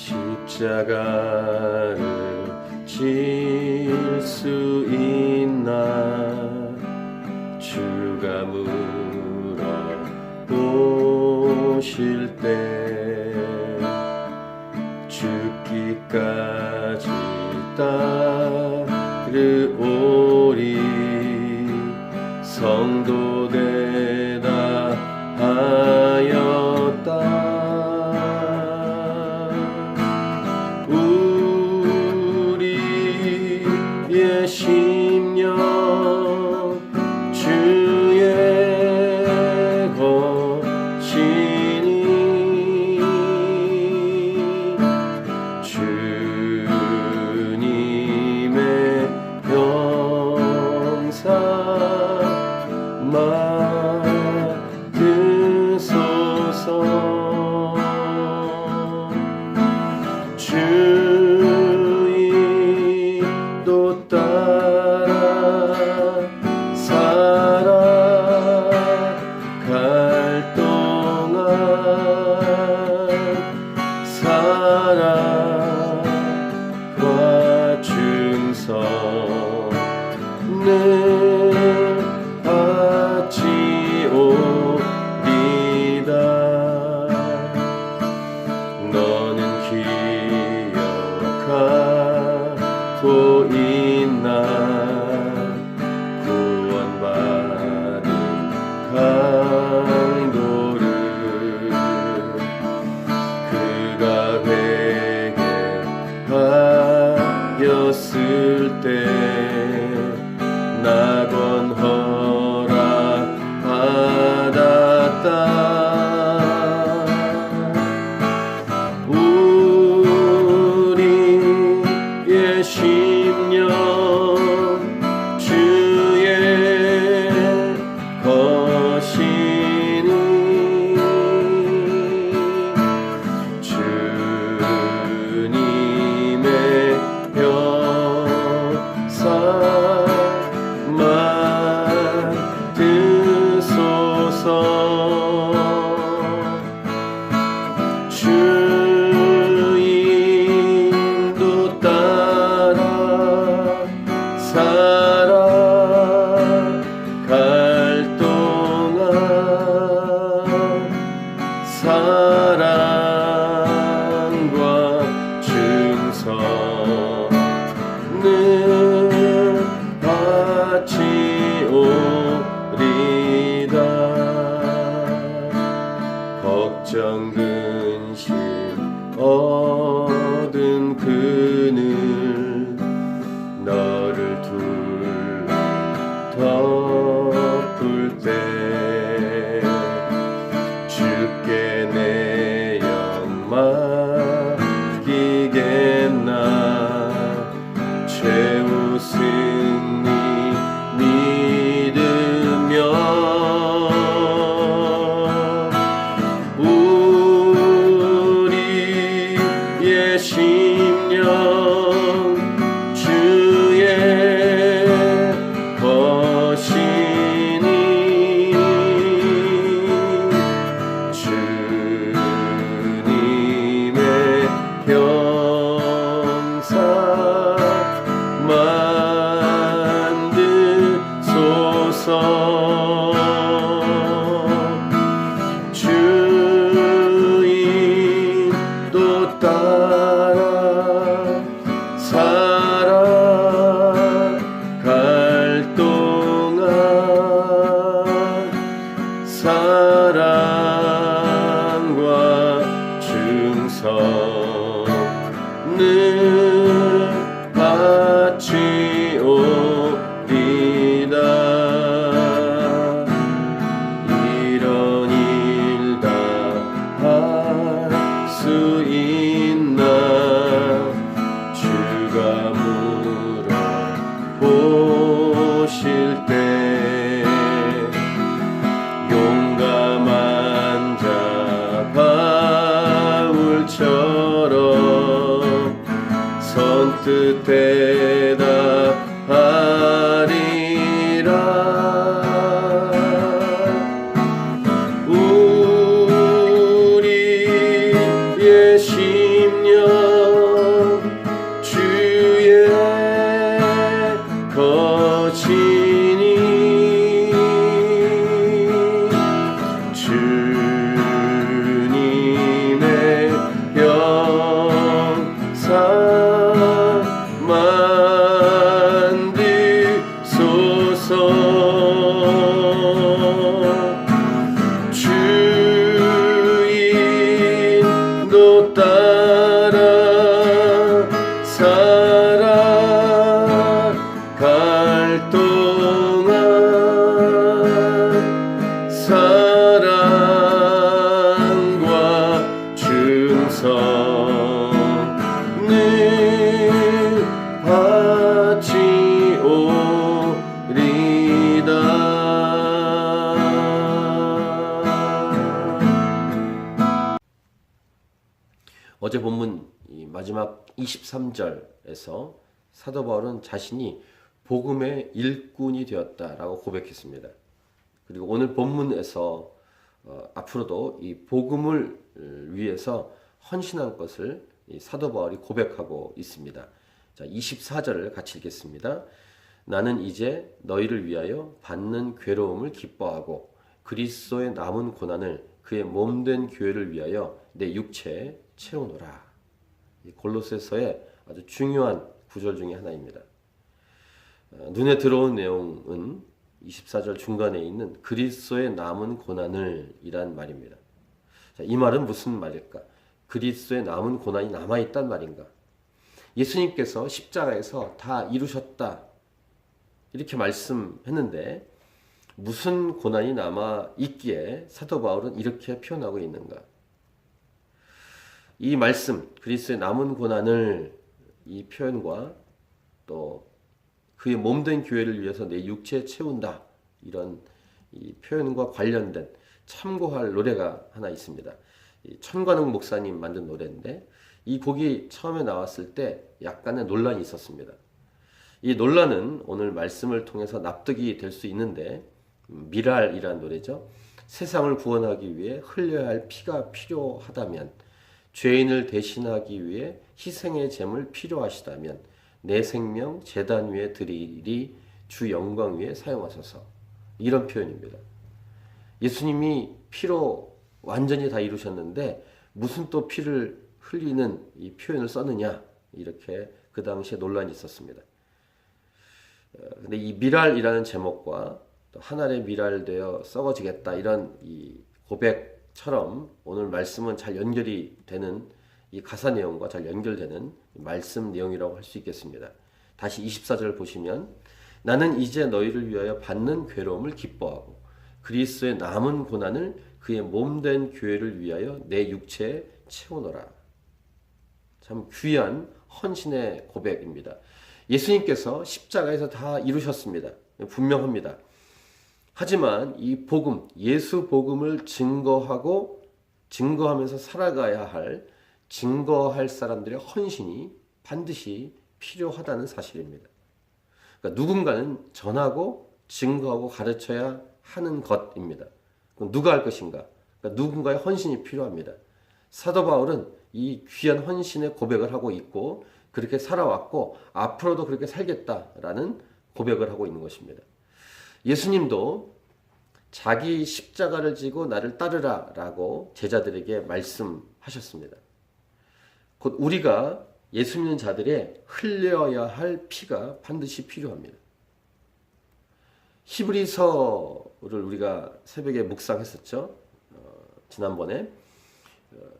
십자가를 질 수 있나 주가 물어보실 때 죽기까지 따르오리 성도 대답하였다. 우리의 심령 주의 것이니 주님의 병사 맡으소서. 주의도 따라 살아갈 동안 사랑과 충성을 바치오리다. 너는 기억하고 있나 구원받은 강도를 그가 회개하였을 때 낙원 허락받았다. 우리의 심령 주의 것이니 주님의 병사 맡으소서. 주인도 따라 살아갈 동안 사랑과 충성을 바치오리다. 걱정 근심 얻은 그늘 너를 덮을 때 주께 내 영 맡기겠나 최후 승리 믿으며 우리의 심령 주님의 형상 만드소서. 주인도 따라 살아갈 동안 사랑과 충성을 바치오리다. 어제 본문 이 마지막 23절에서 사도 바울은 자신이 복음의 일꾼이 되었다라고 고백했습니다. 그리고 오늘 본문에서 앞으로도 이 복음을 위해서 헌신한 것을 이 사도 바울이 고백하고 있습니다. 자, 24절을 같이 읽겠습니다. 나는 이제 너희를 위하여 받는 괴로움을 기뻐하고 그리스도의 남은 고난을 그의 몸된 교회를 위하여 내 육체에 채우노라. 이 골로새서의 아주 중요한 구절 중에 하나입니다. 눈에 들어온 내용은 24절 중간에 있는 그리스도의 남은 고난을 이란 말입니다. 자, 이 말은 무슨 말일까? 그리스도의 남은 고난이 남아있단 말인가? 예수님께서 십자가에서 다 이루셨다 이렇게 말씀했는데 무슨 고난이 남아있기에 사도 바울은 이렇게 표현하고 있는가? 이 말씀, 그리스도의 남은 고난을 이 표현과 또 그의 몸된 교회를 위해서 내 육체에 채운다 이런 이 표현과 관련된 참고할 노래가 하나 있습니다. 천관웅 목사님 만든 노래인데 이 곡이 처음에 나왔을 때 약간의 논란이 있었습니다. 이 논란은 오늘 말씀을 통해서 납득이 될 수 있는데 미랄이라는 노래죠. 세상을 구원하기 위해 흘려야 할 피가 필요하다면 죄인을 대신하기 위해 희생의 제물 필요하시다면 내 생명 제단 위에 드리리 주 영광 위에 사용하소서. 이런 표현입니다. 예수님이 피로 완전히 다 이루셨는데 무슨 또 피를 흘리는 이 표현을 썼느냐 이렇게 그 당시에 논란이 있었습니다. 근데 이 미랄이라는 제목과 또 하늘에 미랄되어 썩어지겠다 이런 이 고백처럼 오늘 말씀은 잘 연결이 되는 이 가사 내용과 잘 연결되는 말씀 내용이라고 할 수 있겠습니다. 다시 24절 보시면 나는 이제 너희를 위하여 받는 괴로움을 기뻐하고 그리스도의 남은 고난을 그의 몸된 교회를 위하여 내 육체에 채우노라. 참 귀한 헌신의 고백입니다. 예수님께서 십자가에서 다 이루셨습니다. 분명합니다. 하지만 이 복음, 예수 복음을 증거하면서 살아가야 할 증거할 사람들의 헌신이 반드시 필요하다는 사실입니다. 그러니까 누군가는 전하고 증거하고 가르쳐야 하는 것입니다. 그럼 누가 할 것인가? 그러니까 누군가의 헌신이 필요합니다. 사도 바울은 이 귀한 헌신의 고백을 하고 있고 그렇게 살아왔고 앞으로도 그렇게 살겠다라는 고백을 하고 있는 것입니다. 예수님도 자기 십자가를 지고 나를 따르라 라고 제자들에게 말씀하셨습니다. 곧 우리가 예수 믿는 자들의 흘려야 할 피가 반드시 필요합니다. 히브리서를 우리가 새벽에 묵상했었죠. 지난번에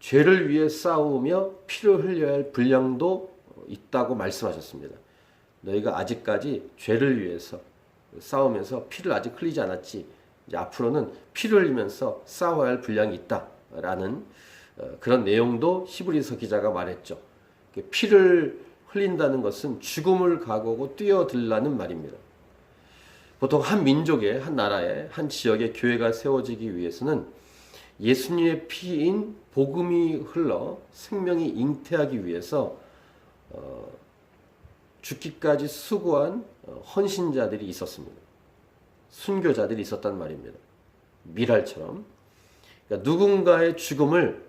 죄를 위해 싸우며 피를 흘려야 할 분량도 있다고 말씀하셨습니다. 너희가 아직까지 죄를 위해서 싸우면서 피를 아직 흘리지 않았지. 이제 앞으로는 피를 흘리면서 싸워야 할 분량이 있다라는 그런 내용도 히브리서 기자가 말했죠. 피를 흘린다는 것은 죽음을 각오하고 뛰어들라는 말입니다. 보통 한 민족의, 한 나라의, 한 지역의 교회가 세워지기 위해서는 예수님의 피인 복음이 흘러 생명이 잉태하기 위해서 죽기까지 수고한 헌신자들이 있었습니다. 순교자들이 있었단 말입니다. 미랄처럼. 그러니까 누군가의 죽음을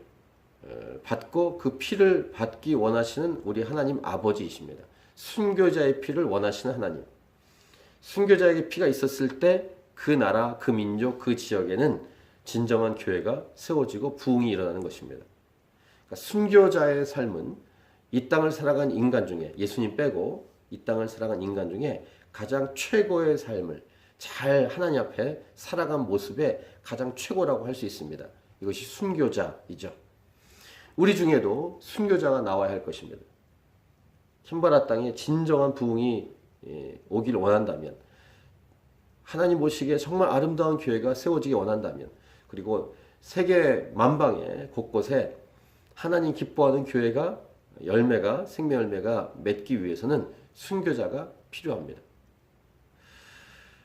받고 그 피를 받기 원하시는 우리 하나님 아버지이십니다. 순교자의 피를 원하시는 하나님. 순교자에게 피가 있었을 때 그 나라, 그 민족, 그 지역에는 진정한 교회가 세워지고 부흥이 일어나는 것입니다. 그러니까 순교자의 삶은 이 땅을 살아간 인간 중에, 예수님 빼고 이 땅을 살아간 인간 중에 가장 최고의 삶을 잘 하나님 앞에 살아간 모습의 가장 최고라고 할 수 있습니다. 이것이 순교자이죠. 우리 중에도 순교자가 나와야 할 것입니다. 킴바라 땅에 진정한 부흥이 오길 원한다면, 하나님 보시기에 정말 아름다운 교회가 세워지기 원한다면, 그리고 세계 만방에 곳곳에 하나님 기뻐하는 교회가 열매가, 생명 열매가 맺기 위해서는 순교자가 필요합니다.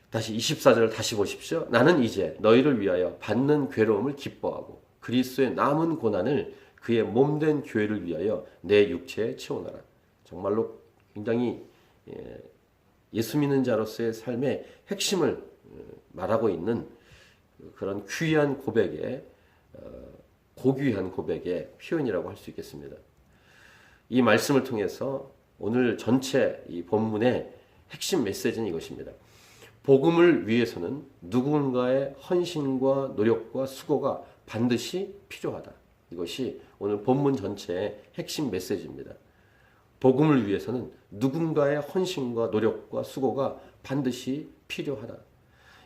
다시 24절을 다시 보십시오. 나는 이제 너희를 위하여 받는 괴로움을 기뻐하고 그리스도의 남은 고난을 그의 몸된 교회를 위하여 내 육체에 채우노라. 정말로 굉장히 예수 믿는 자로서의 삶의 핵심을 말하고 있는 그런 귀한 고백의 고귀한 고백의 표현이라고 할 수 있겠습니다. 이 말씀을 통해서 오늘 전체 이 본문의 핵심 메시지는 이것입니다. 복음을 위해서는 누군가의 헌신과 노력과 수고가 반드시 필요하다. 이것이 오늘 본문 전체의 핵심 메시지입니다. 복음을 위해서는 누군가의 헌신과 노력과 수고가 반드시 필요하다.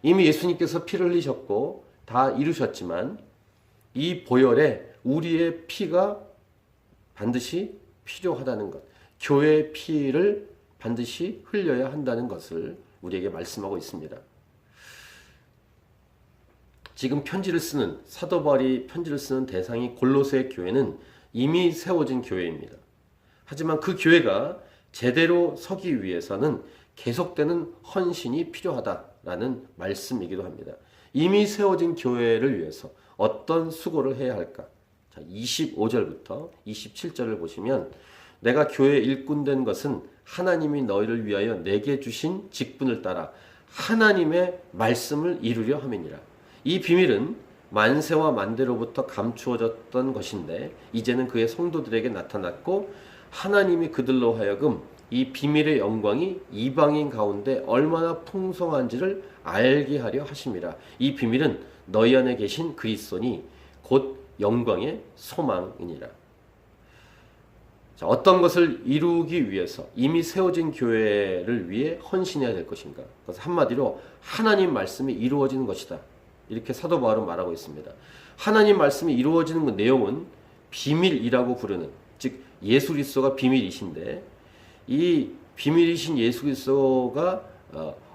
이미 예수님께서 피를 흘리셨고 다 이루셨지만 이 보혈에 우리의 피가 반드시 필요하다는 것, 교회의 피를 반드시 흘려야 한다는 것을 우리에게 말씀하고 있습니다. 지금 편지를 쓰는, 사도 바울이 편지를 쓰는 대상이 골로새 교회는 이미 세워진 교회입니다. 하지만 그 교회가 제대로 서기 위해서는 계속되는 헌신이 필요하다라는 말씀이기도 합니다. 이미 세워진 교회를 위해서 어떤 수고를 해야 할까? 자, 25절부터 27절을 보시면 내가 교회의 일꾼 된 것은 하나님이 너희를 위하여 내게 주신 직분을 따라 하나님의 말씀을 이루려 함이니라. 이 비밀은 만세와 만대로부터 감추어졌던 것인데 이제는 그의 성도들에게 나타났고 하나님이 그들로 하여금 이 비밀의 영광이 이방인 가운데 얼마나 풍성한지를 알게 하려 하심이라. 이 비밀은 너희 안에 계신 그리스도니 곧 영광의 소망이니라. 자, 어떤 것을 이루기 위해서 이미 세워진 교회를 위해 헌신해야 될 것인가? 그래서 한마디로 하나님 말씀이 이루어지는 것이다. 이렇게 사도 바울은 말하고 있습니다. 하나님 말씀이 이루어지는 그 내용은 비밀이라고 부르는, 즉 예수 그리스도가 비밀이신데 이 비밀이신 예수 그리스도가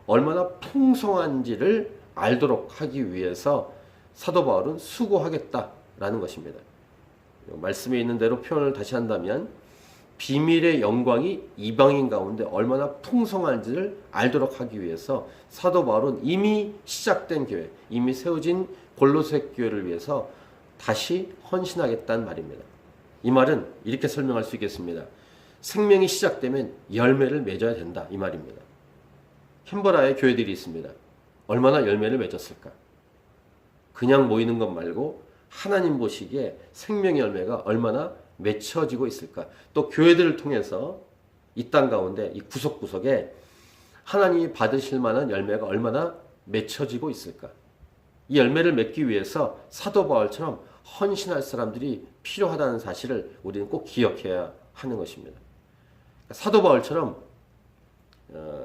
얼마나 풍성한지를 알도록 하기 위해서 사도 바울은 수고하겠다라는 것입니다. 말씀에 있는 대로 표현을 다시 한다면 비밀의 영광이 이방인 가운데 얼마나 풍성한지를 알도록 하기 위해서 사도 바울은 이미 시작된 교회, 이미 세워진 골로새 교회를 위해서 다시 헌신하겠다는 말입니다. 이 말은 이렇게 설명할 수 있겠습니다. 생명이 시작되면 열매를 맺어야 된다, 이 말입니다. 캔버라에 교회들이 있습니다. 얼마나 열매를 맺었을까? 그냥 모이는 것 말고 하나님 보시기에 생명의 열매가 얼마나 맺혀지고 있을까? 또 교회들을 통해서 이 땅 가운데 이 구석구석에 하나님이 받으실 만한 열매가 얼마나 맺혀지고 있을까? 이 열매를 맺기 위해서 사도 바울처럼 헌신할 사람들이 필요하다는 사실을 우리는 꼭 기억해야 하는 것입니다. 사도 바울처럼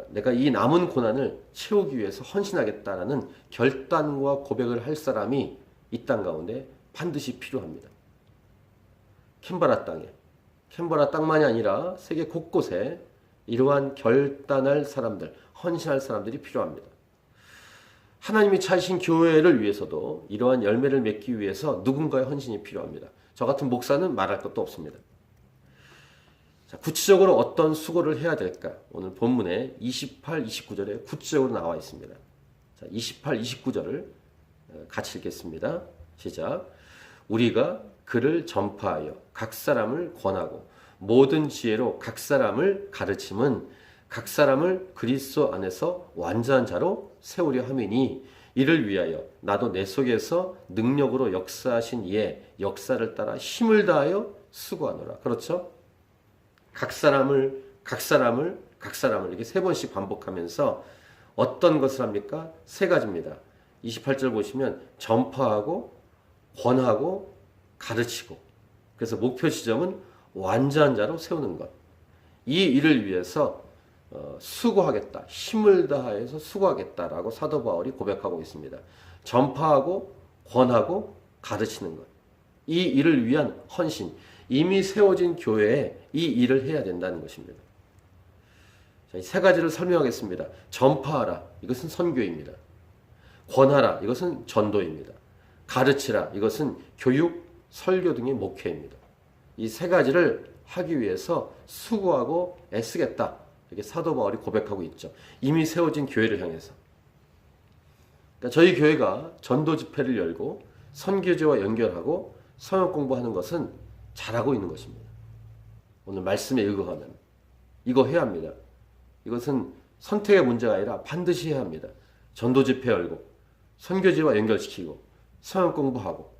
내가 이 남은 고난을 채우기 위해서 헌신하겠다라는 결단과 고백을 할 사람이 이 땅 가운데 반드시 필요합니다. 캔버라 땅에, 캔버라 땅만이 아니라 세계 곳곳에 이러한 결단할 사람들, 헌신할 사람들이 필요합니다. 하나님이 찾으신 교회를 위해서도 이러한 열매를 맺기 위해서 누군가의 헌신이 필요합니다. 저 같은 목사는 말할 것도 없습니다. 자, 구체적으로 어떤 수고를 해야 될까? 오늘 본문에 28, 29절에 구체적으로 나와 있습니다. 자, 28, 29절을 같이 읽겠습니다. 시작. 우리가 그를 전파하여 각 사람을 권하고 모든 지혜로 각 사람을 가르침은 각 사람을 그리스도 안에서 완전한 자로 세우려 함이니 이를 위하여 나도 내 속에서 능력으로 역사하신 이의 역사를 따라 힘을 다하여 수고하노라. 그렇죠? 각 사람을 이렇게 세 번씩 반복하면서 어떤 것을 합니까? 세 가지입니다. 28절 보시면 전파하고 권하고 가르치고, 그래서 목표 지점은 완전한 자로 세우는 것. 이 일을 위해서 수고하겠다, 힘을 다해서 수고하겠다라고 사도 바울이 고백하고 있습니다. 전파하고 권하고 가르치는 것. 이 일을 위한 헌신, 이미 세워진 교회에 이 일을 해야 된다는 것입니다. 자, 세 가지를 설명하겠습니다. 전파하라, 이것은 선교입니다. 권하라, 이것은 전도입니다. 가르치라, 이것은 교육, 설교 등의 목회입니다. 이 세 가지를 하기 위해서 수고하고 애쓰겠다, 이렇게 사도 바울이 고백하고 있죠. 이미 세워진 교회를 향해서. 그러니까 저희 교회가 전도 집회를 열고 선교제와 연결하고 성역 공부하는 것은 잘하고 있는 것입니다. 오늘 말씀에 의거하면 이거 해야 합니다. 이것은 선택의 문제가 아니라 반드시 해야 합니다. 전도 집회 열고 선교제와 연결시키고 성역 공부하고,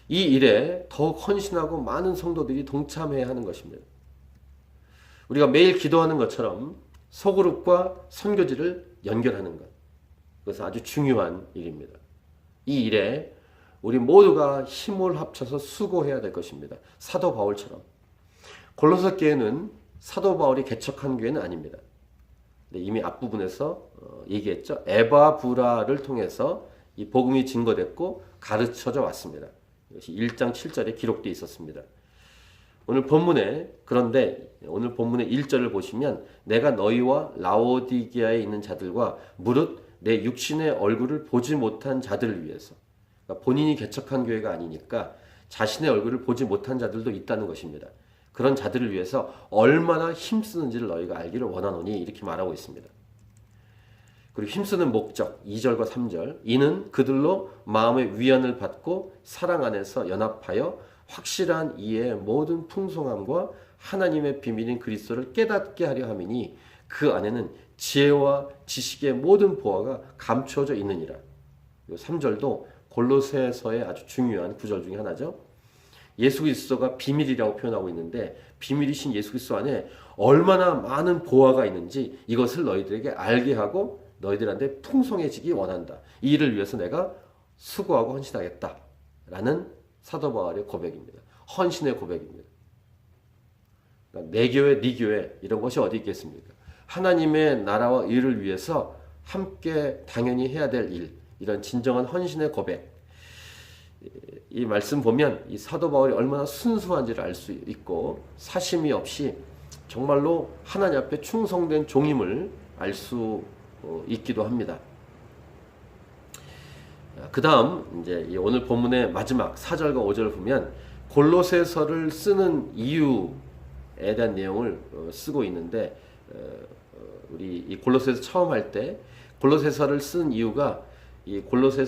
이 일에 더욱 헌신하고 많은 성도들이 동참해야 하는 것입니다. 우리가 매일 기도하는 것처럼 소그룹과 선교지를 연결하는 것, 그것은 아주 중요한 일입니다. 이 일에 우리 모두가 힘을 합쳐서 수고해야 될 것입니다. 사도 바울처럼. 골로새 교회는 사도 바울이 개척한 교회는 아닙니다. 이미 앞부분에서 얘기했죠. 에바브라를 통해서 이 복음이 증거됐고 가르쳐져 왔습니다. 이것이 1장 7절에 기록되어 있었습니다. 그런데 오늘 본문의 1절을 보시면 내가 너희와 라오디게아에 있는 자들과 무릇 내 육신의 얼굴을 보지 못한 자들을 위해서, 그러니까 본인이 개척한 교회가 아니니까 자신의 얼굴을 보지 못한 자들도 있다는 것입니다. 그런 자들을 위해서 얼마나 힘쓰는지를 너희가 알기를 원하노니, 이렇게 말하고 있습니다. 그리고 힘쓰는 목적 2절과 3절, 이는 그들로 마음의 위안을 받고 사랑 안에서 연합하여 확실한 이해의 모든 풍성함과 하나님의 비밀인 그리스도를 깨닫게 하려 함이니 그 안에는 지혜와 지식의 모든 보화가 감추어져 있느니라. 3절도 골로새서의 아주 중요한 구절 중에 하나죠. 예수 그리스도가 비밀이라고 표현하고 있는데, 비밀이신 예수 그리스도 안에 얼마나 많은 보화가 있는지 이것을 너희들에게 알게 하고 너희들한테 풍성해지기 원한다. 이 일을 위해서 내가 수고하고 헌신하겠다 라는 사도 바울의 고백입니다. 헌신의 고백입니다. 그러니까 내 교회, 네 교회, 이런 것이 어디 있겠습니까? 하나님의 나라와 일을 위해서 함께 당연히 해야 될 일, 이런 진정한 헌신의 고백. 이 말씀 보면 이 사도 바울이 얼마나 순수한지를 알 수 있고, 사심이 없이 정말로 하나님 앞에 충성된 종임을 알 수 있기도 합니다. 그 다음 이제 오늘 본문의 마지막 4절과 5절을 보면 골로새서를 쓰는 이유에 대한 내용을 쓰고 있는데, 우리 이 골로새서 처음 할 때 골로새서를 쓴 이유가 이 골로새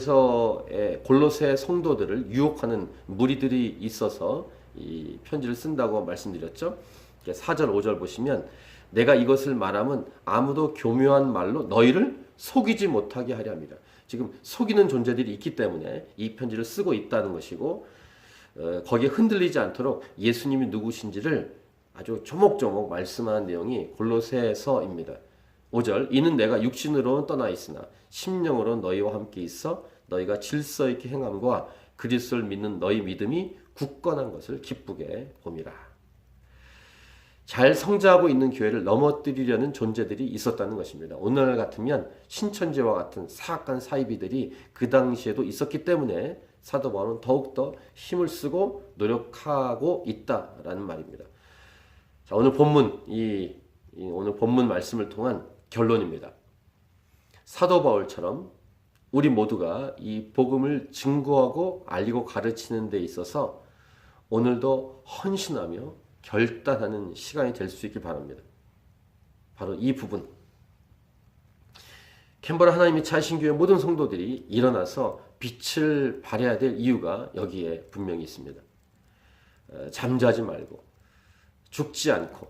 성도들을 유혹하는 무리들이 있어서 이 편지를 쓴다고 말씀드렸죠. 4절 5절 보시면 내가 이것을 말하면 아무도 교묘한 말로 너희를 속이지 못하게 하려 합니다. 지금 속이는 존재들이 있기 때문에 이 편지를 쓰고 있다는 것이고, 거기에 흔들리지 않도록 예수님이 누구신지를 아주 조목조목 말씀하는 내용이 골로새서입니다. 5절, 이는 내가 육신으로는 떠나 있으나 심령으로는 너희와 함께 있어 너희가 질서 있게 행함과 그리스도를 믿는 너희 믿음이 굳건한 것을 기쁘게 봄이라. 잘 성장하고 있는 교회를 넘어뜨리려는 존재들이 있었다는 것입니다. 오늘 같으면 신천지와 같은 사악한 사이비들이 그 당시에도 있었기 때문에 사도 바울은 더욱더 힘을 쓰고 노력하고 있다라는 말입니다. 자, 오늘 본문 오늘 본문 말씀을 통한 결론입니다. 사도 바울처럼 우리 모두가 이 복음을 증거하고 알리고 가르치는 데 있어서 오늘도 헌신하며 결단하는 시간이 될 수 있길 바랍니다. 바로 이 부분. 캔버라 하나님이 차신 교회 모든 성도들이 일어나서 빛을 발해야 될 이유가 여기에 분명히 있습니다. 잠자지 말고 죽지 않고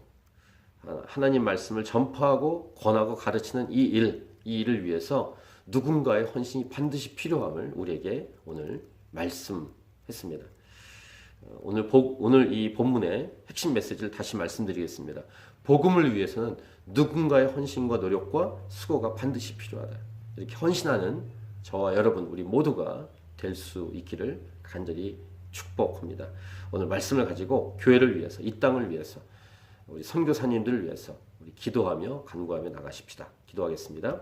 하나님 말씀을 전파하고 권하고 가르치는 이 일을 위해서 누군가의 헌신이 반드시 필요함을 우리에게 오늘 말씀했습니다. 오늘 이 본문의 핵심 메시지를 다시 말씀드리겠습니다. 복음을 위해서는 누군가의 헌신과 노력과 수고가 반드시 필요하다. 이렇게 헌신하는 저와 여러분 우리 모두가 될 수 있기를 간절히 축복합니다. 오늘 말씀을 가지고 교회를 위해서, 이 땅을 위해서, 우리 선교사님들을 위해서 우리 기도하며 간구하며 나가십시다. 기도하겠습니다.